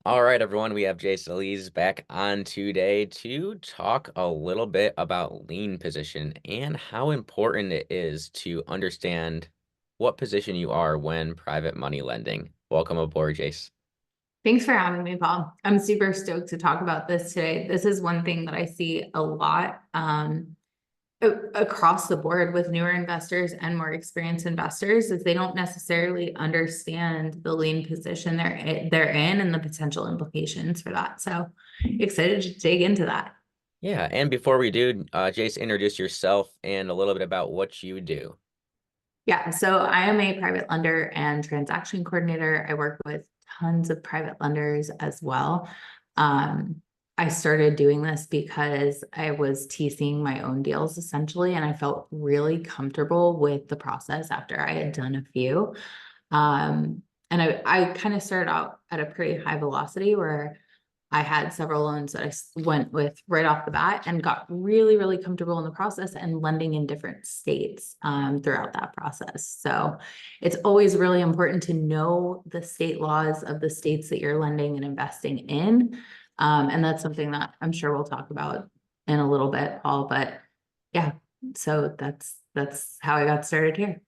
All right, everyone, we have Jason Elise back on today to talk a little bit about lien position and how important it is to understand what position you are when private money lending. Welcome aboard, Jace. Thanks for having me, Paul. I'm super stoked to talk about this today. This is one thing that I see a lot across the board with newer investors and more experienced investors is they don't necessarily understand the lien position they're in and the potential implications for that. So excited to dig into that. Yeah, and before we do, Jace, introduce yourself and a little bit about what you do. Yeah, so I am a private lender and transaction coordinator. I work with tons of private lenders as well. I started doing this because I was TCing my own deals essentially, and I felt really comfortable with the process after I had done a few. And I kind of started out at a pretty high velocity where I had several loans that I went with right off the bat and got really, really comfortable in the process and lending in different states throughout that process. So it's always really important to know the state laws of the states that you're lending and investing in. And that's something that I'm sure we'll talk about in a little bit, Paul. But yeah, so that's how I got started here.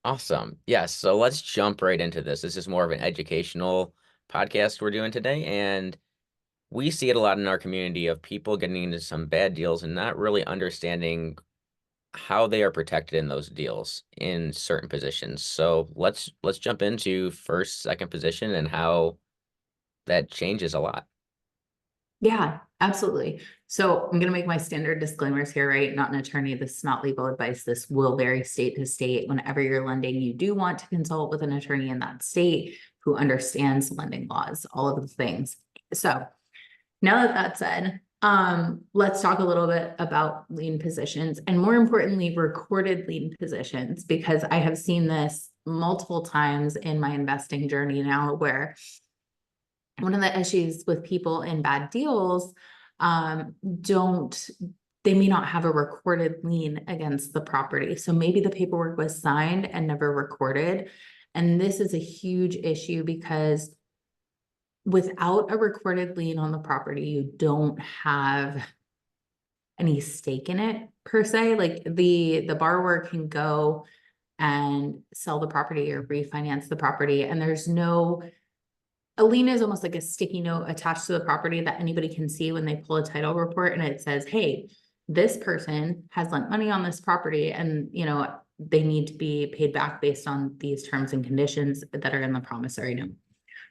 Awesome. Yes, so let's jump right into this. This is more of an educational podcast we're doing today, and we see it a lot in our community of people getting into some bad deals and not really understanding how they are protected in those deals in certain positions. So let's jump into first, second position and how that changes a lot. Yeah, absolutely. So I'm going to make my standard disclaimers here, right? Not an attorney. This is not legal advice. This will vary state to state. Whenever you're lending, you do want to consult with an attorney in that state who understands lending laws, all of the things. So now that that's said, let's talk a little bit about lien positions and more importantly, recorded lien positions, because I have seen this multiple times in my investing journey now where one of the issues with people in bad deals don't they may not have a recorded lien against the property. So maybe the paperwork was signed and never recorded. And this is a huge issue because without a recorded lien on the property, you don't have any stake in it per se. Like the borrower can go and sell the property or refinance the property, and there's no a lien is almost like a sticky note attached to the property that anybody can see when they pull a title report, and it says, hey, this person has lent money on this property and they need to be paid back based on these terms and conditions that are in the promissory note.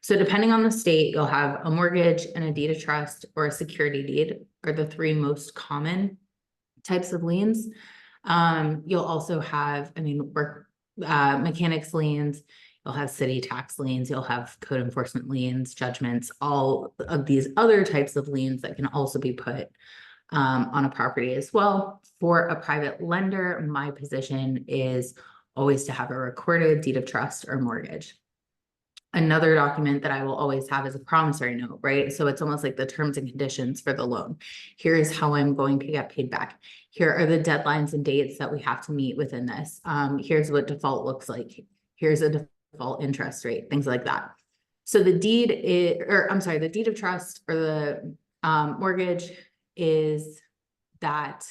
So depending on the state, you'll have a mortgage and a deed of trust or a security deed are the three most common types of liens. You'll also have, mechanics liens, you'll have city tax liens, you'll have code enforcement liens, judgments, all of these other types of liens that can also be put on a property as well. For a private lender, my position is always to have a recorded deed of trust or mortgage. Another document that I will always have is a promissory note, right? So it's almost like the terms and conditions for the loan. Here is how I'm going to get paid back. Here are the deadlines and dates that we have to meet within this. Here's what default looks like. Here's a default interest rate, things like that. So the deed is, or I'm sorry, the deed of trust or the mortgage is that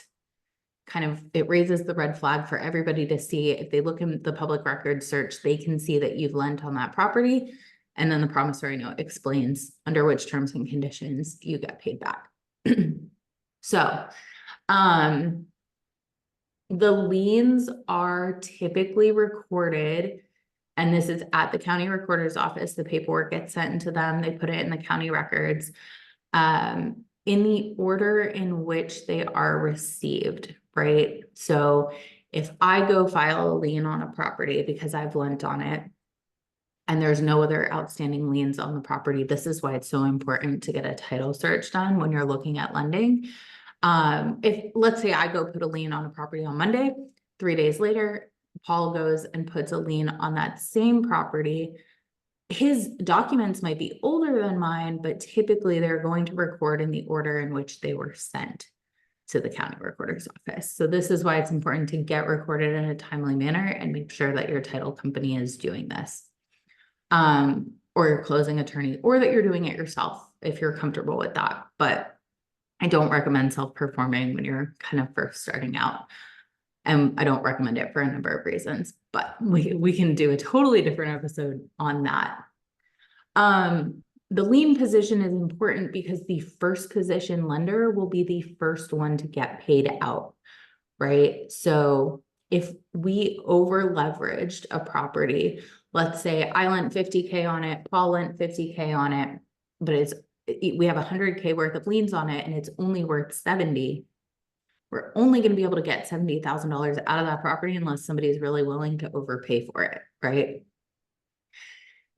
kind of, it raises the red flag for everybody to see. If they look in the public record search, they can see that you've lent on that property. And then the promissory note explains under which terms and conditions you get paid back. So, the liens are typically recorded, and this is at the county recorder's office. The paperwork gets sent into them. They put it in the county records in the order in which they are received, right? So if I go file a lien on a property because I've lent on it and there's no other outstanding liens on the property, this is why it's so important to get a title search done when you're looking at lending. If let's say I go put a lien on a property on Monday, 3 days later, Paul goes and puts a lien on that same property. His documents might be older than mine, but typically they're going to record in the order in which they were sent to the county recorder's office. So this is why it's important to get recorded in a timely manner and make sure that your title company is doing this. or your closing attorney, or that you're doing it yourself if you're comfortable with that. But I don't recommend self-performing when you're kind of first starting out. And I don't recommend it for a number of reasons, but we can do a totally different episode on that. The lien position is important because the first position lender will be the first one to get paid out, right? So if we over leveraged a property, let's say I lent 50K on it, Paul lent 50K on it, but we have 100K worth of liens on it and it's only worth 70. We're only going to be able to get $70,000 out of that property unless somebody is really willing to overpay for it, right?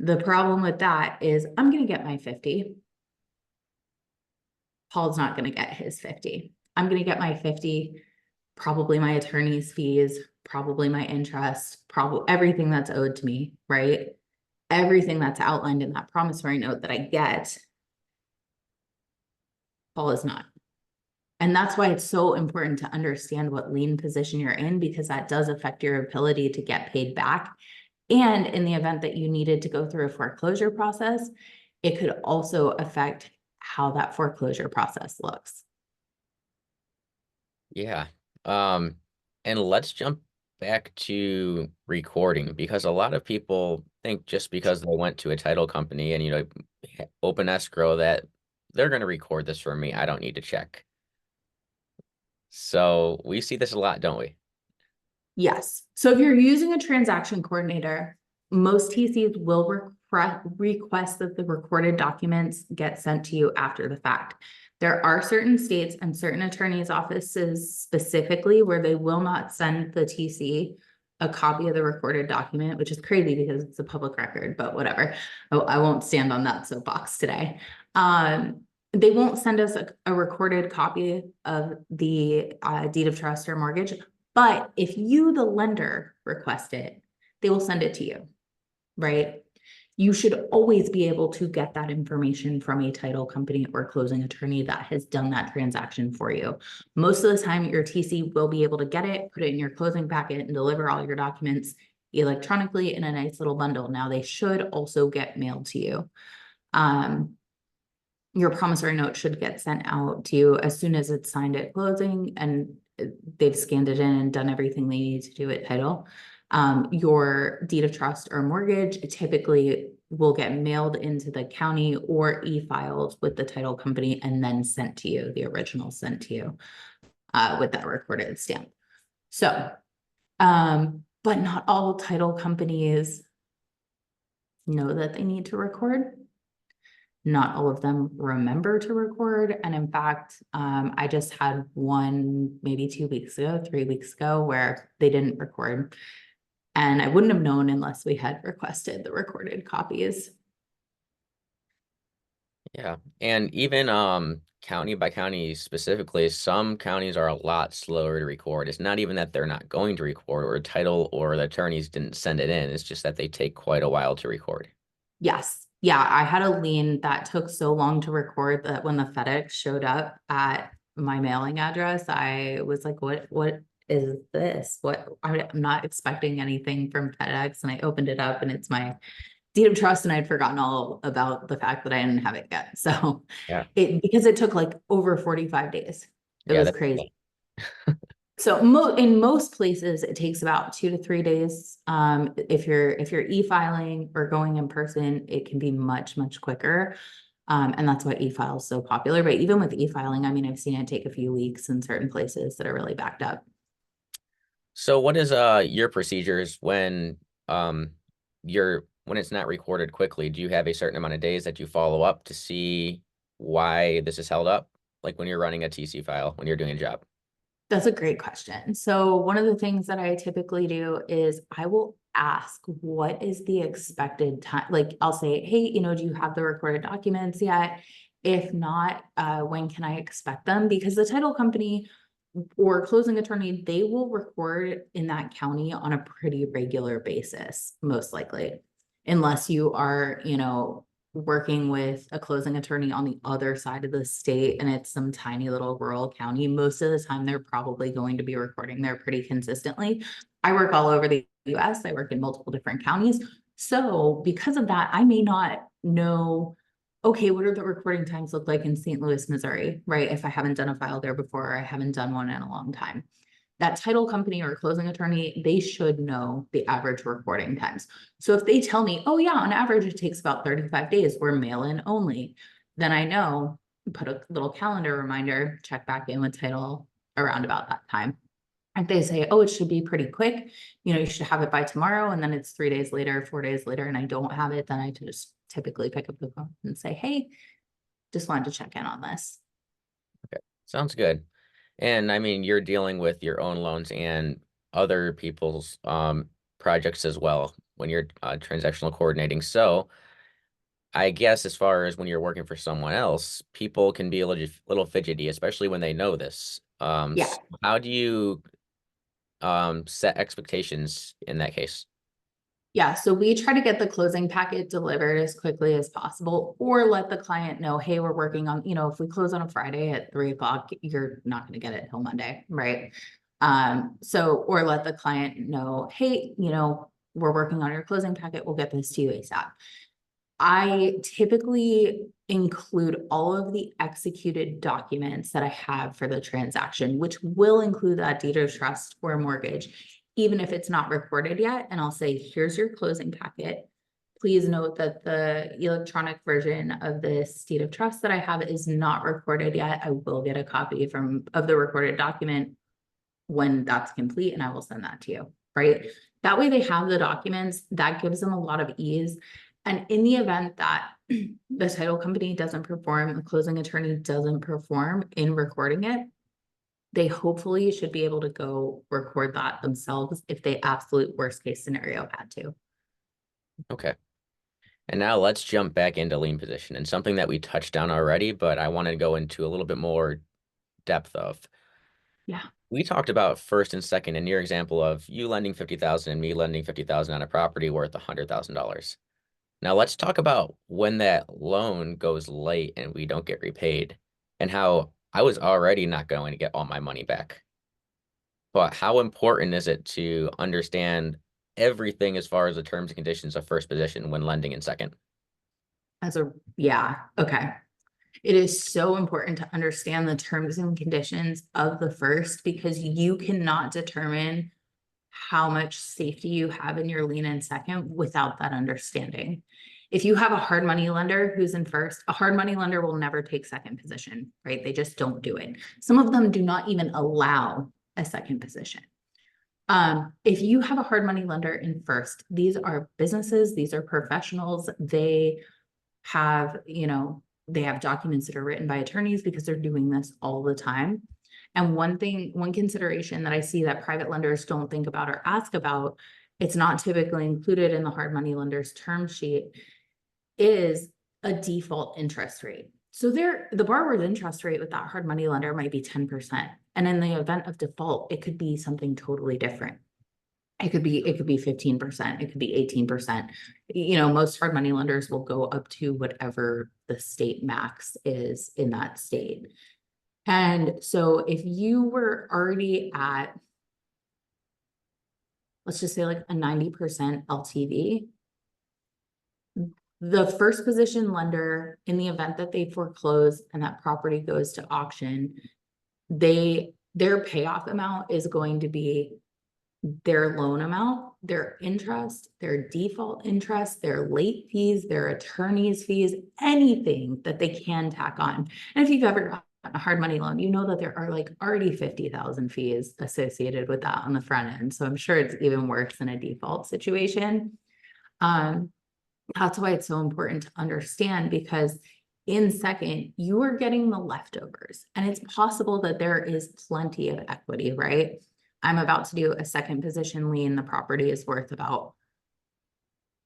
The problem with that is I'm going to get my 50. Paul's not going to get his 50. I'm going to get my 50, probably my attorney's fees, probably my interest, probably everything that's owed to me, right? Everything that's outlined in that promissory note that I get, Paul is not. And that's why it's so important to understand what lien position you're in, because that does affect your ability to get paid back. And in the event that you needed to go through a foreclosure process, it could also affect how that foreclosure process looks. Yeah. And let's jump back to recording, because a lot of people think just because they went to a title company and, open escrow, that they're going to record this for me. I don't need to check. So we see this a lot, don't we? Yes. So if you're using a transaction coordinator, most TCs will request that the recorded documents get sent to you after the fact. There are certain states and certain attorneys' offices specifically where they will not send the TC a copy of the recorded document, which is crazy because it's a public record, but whatever. I won't stand on that soapbox today. They won't send us a recorded copy of the deed of trust or mortgage, but if you, the lender, request it, they will send it to you, right? You should always be able to get that information from a title company or closing attorney that has done that transaction for you. Most of the time, your TC will be able to get it, put it in your closing packet, and deliver all your documents electronically in a nice little bundle. Now, they should also get mailed to you. Your promissory note should get sent out to you as soon as it's signed at closing and they've scanned it in and done everything they need to do at title. Your deed of trust or mortgage typically will get mailed into the county or e-filed with the title company and then sent to you, the original sent to you with that recorded stamp. So, but not all title companies know that they need to record. Not all of them remember to record. And in fact, I just had one maybe 2 weeks ago, 3 weeks ago, where they didn't record. And I wouldn't have known unless we had requested the recorded copies. Yeah. And even county by county specifically, some counties are a lot slower to record. It's not even that they're not going to record or title or the attorneys didn't send it in. It's just that they take quite a while to record. Yes. Yeah, I had a lien that took so long to record that when the FedEx showed up at my mailing address, I was like, what is this? I'm not expecting anything from FedEx. And I opened it up and it's my deed of trust, and I'd forgotten all about the fact that I didn't have it yet. So Yeah. because it took like over 45 days. It Yeah, was that's crazy. So in most places, it takes about 2 to 3 days. If you're e-filing or going in person, it can be much, much quicker. And that's why e-file is so popular. But even with e-filing, I mean, I've seen it take a few weeks in certain places that are really backed up. So what is your procedures when when it's not recorded quickly? Do you have a certain amount of days that you follow up to see why this is held up? Like when you're running a TC file, when you're doing a job? That's a great question. So one of the things that I typically do is I will ask, what is the expected time? Like I'll say, hey, do you have the recorded documents yet? If not, when can I expect them? Because the title company or closing attorney, they will record in that county on a pretty regular basis, most likely, unless you are, working with a closing attorney on the other side of the state and it's some tiny little rural county. Most of the time, they're probably going to be recording there pretty consistently. I work all over the US. I work in multiple different counties. So because of that, I may not know, okay, what are the recording times look like in St. Louis, Missouri, right? If I haven't done a file there before, or I haven't done one in a long time. That title company or closing attorney, they should know the average recording times. So if they tell me, oh yeah, on average, it takes about 35 days, we're mail-in only, then I know, put a little calendar reminder, check back in with title around about that time. And they say, oh, it should be pretty quick, you should have it by tomorrow, and then it's 3 days later, 4 days later, and I don't have it, then I just typically pick up the phone and say, hey, just wanted to check in on this. Okay, sounds good. And I mean, you're dealing with your own loans and other people's projects as well when you're transactional coordinating. So I guess as far as when you're working for someone else, people can be a little fidgety, especially when they know this. Yeah. So how do you set expectations in that case? Yeah, so we try to get the closing packet delivered as quickly as possible, or let the client know, hey, we're working on, if we close on a Friday at 3 o'clock, you're not going to get it till Monday, right? Or let the client know, hey, we're working on your closing packet, we'll get this to you ASAP. I typically include all of the executed documents that I have for the transaction, which will include that deed of trust or mortgage, even if it's not recorded yet. And I'll say, here's your closing packet. Please note that the electronic version of this deed of trust that I have is not recorded yet. I will get a copy of the recorded document when that's complete, and I will send that to you, right? That way they have the documents. That gives them a lot of ease. And in the event that the title company doesn't perform, the closing attorney doesn't perform in recording it, they hopefully should be able to go record that themselves if they absolute worst case scenario had to. Okay. And now let's jump back into lien position and something that we touched on already, but I want to go into a little bit more depth of. Yeah. We talked about first and second in your example of you lending 50,000 and me lending 50,000 on a property worth $100,000. Now let's talk about when that loan goes late and we don't get repaid and how I was already not going to get all my money back. But how important is it to understand everything as far as the terms and conditions of first position when lending in second? Yeah. Okay. It is so important to understand the terms and conditions of the first, because you cannot determine how much safety you have in your lien in second without that understanding. If you have a hard money lender who's in first, a hard money lender will never take second position, right? They just don't do it. Some of them do not even allow a second position. If you have a hard money lender in first, these are businesses, these are professionals. They have, they have documents that are written by attorneys because they're doing this all the time. And one consideration that I see that private lenders don't think about or ask about, it's not typically included in the hard money lender's term sheet, is a default interest rate. So the borrower's interest rate with that hard money lender might be 10%. And in the event of default, it could be something totally different. It could be 15%, it could be 18%. Most hard money lenders will go up to whatever the state max is in that state. And so if you were already at, let's just say like a 90% LTV, the first position lender, in the event that they foreclose and that property goes to auction, their payoff amount is going to be their loan amount, their interest, their default interest, their late fees, their attorney's fees, anything that they can tack on. And if you've ever gotten a hard money loan, you know that there are like already 50,000 fees associated with that on the front end. So I'm sure it's even worse in a default situation. That's why it's so important to understand, because in second, you are getting the leftovers, and it's possible that there is plenty of equity, right? I'm about to do a second position lien. The property is worth about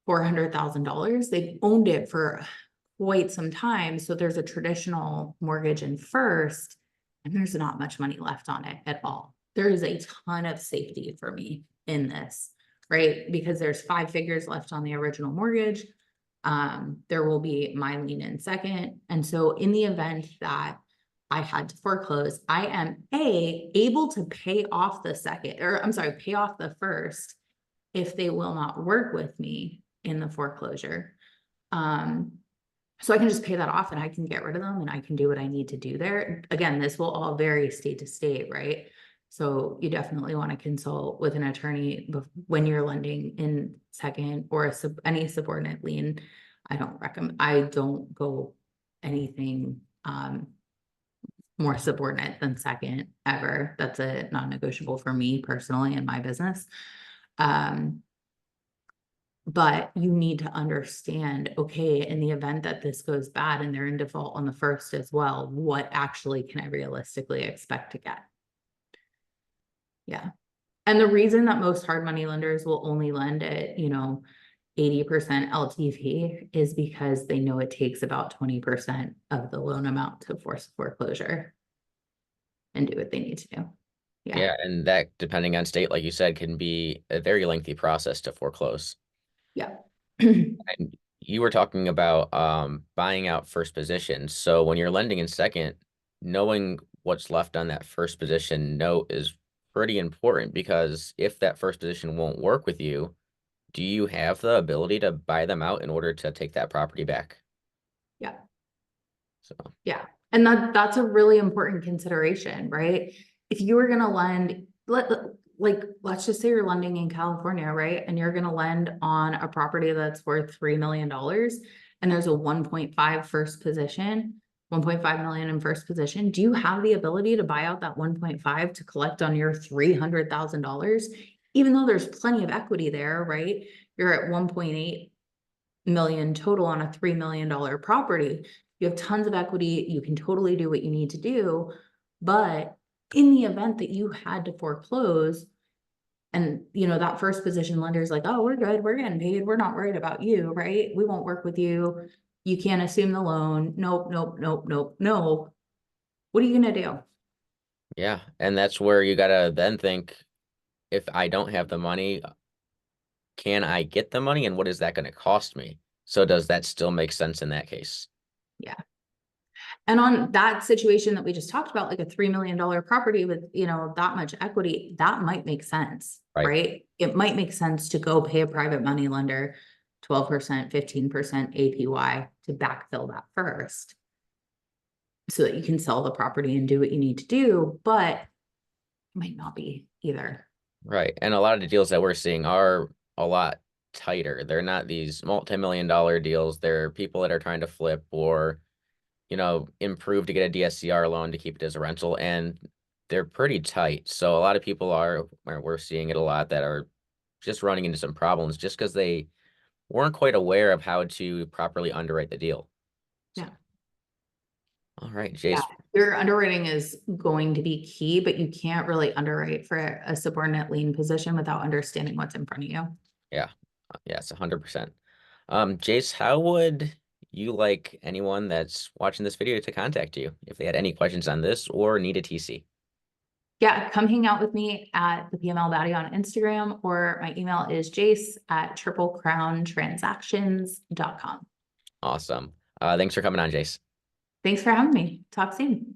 $400,000. They've owned it for quite some time. So there's a traditional mortgage in first, and there's not much money left on it at all. There is a ton of safety for me in this, right? Because there's 5 figures left on the original mortgage. There will be my lien in second. And so in the event that I had to foreclose, I am able to pay off the second, or I'm sorry, pay off the first if they will not work with me in the foreclosure. So I can just pay that off and I can get rid of them and I can do what I need to do there. Again, this will all vary state to state, right? So you definitely want to consult with an attorney when you're lending in second or any subordinate lien. I don't go anything more subordinate than second ever. That's a non-negotiable for me personally in my business. But you need to understand, okay, in the event that this goes bad and they're in default on the first as well, what actually can I realistically expect to get? Yeah. And the reason that most hard money lenders will only lend at, 80% LTV is because they know it takes about 20% of the loan amount to force foreclosure and do what they need to do. Yeah. Yeah, and that, depending on state, like you said, can be a very lengthy process to foreclose. Yeah. And you were talking about buying out first position. So when you're lending in second, knowing what's left on that first position note is pretty important, because if that first position won't work with you, do you have the ability to buy them out in order to take that property back? Yeah. So Yeah. And that's a really important consideration, right? If you were gonna lend, let's just say you're lending in California, right? And you're gonna lend on a property that's worth $3 million and there's a 1.5 first position, 1.5 million in first position. Do you have the ability to buy out that 1.5 to collect on your $300,000? Even though there's plenty of equity there, right? You're at 1.8 million total on a $3 million property. You have tons of equity. You can totally do what you need to do. But in the event that you had to foreclose and, that first position lender is like, oh, we're good. We're getting paid. We're not worried about you, right? We won't work with you. You can't assume the loan. Nope, nope, nope, nope, no. What are you going to do? yeah, and that's where you gotta then think, if I don't have the money, can I get the money, and what is that going to cost me? So does that still make sense in that case? Yeah. And on that situation that we just talked about, like a $3 million property with, that much equity, that might make sense, Right. right? It might make sense to go pay a private money lender 12%, 15% APY to backfill that first so that you can sell the property and do what you need to do, but it might not be either. Right. And a lot of the deals that we're seeing are a lot tighter. They're not these multi-million-dollar deals. They're people that are trying to flip or, improve to get a DSCR loan to keep it as a rental. And they're pretty tight. So a lot of people we're seeing it a lot, that are just running into some problems just because they weren't quite aware of how to properly underwrite the deal. So, Yeah. all right, Yeah. Jace. Your underwriting is going to be key, but you can't really underwrite for a subordinate lien position without understanding what's in front of you. Yeah. Yes, 100%. Jace, how would you like anyone that's watching this video to contact you if they had any questions on this or need a TC? Yeah, come hang out with me at the PML Baddie on Instagram, or my email is jace@triplecrowntransactions.com. Awesome. Thanks for coming on, Jace. Thanks for having me. Talk soon.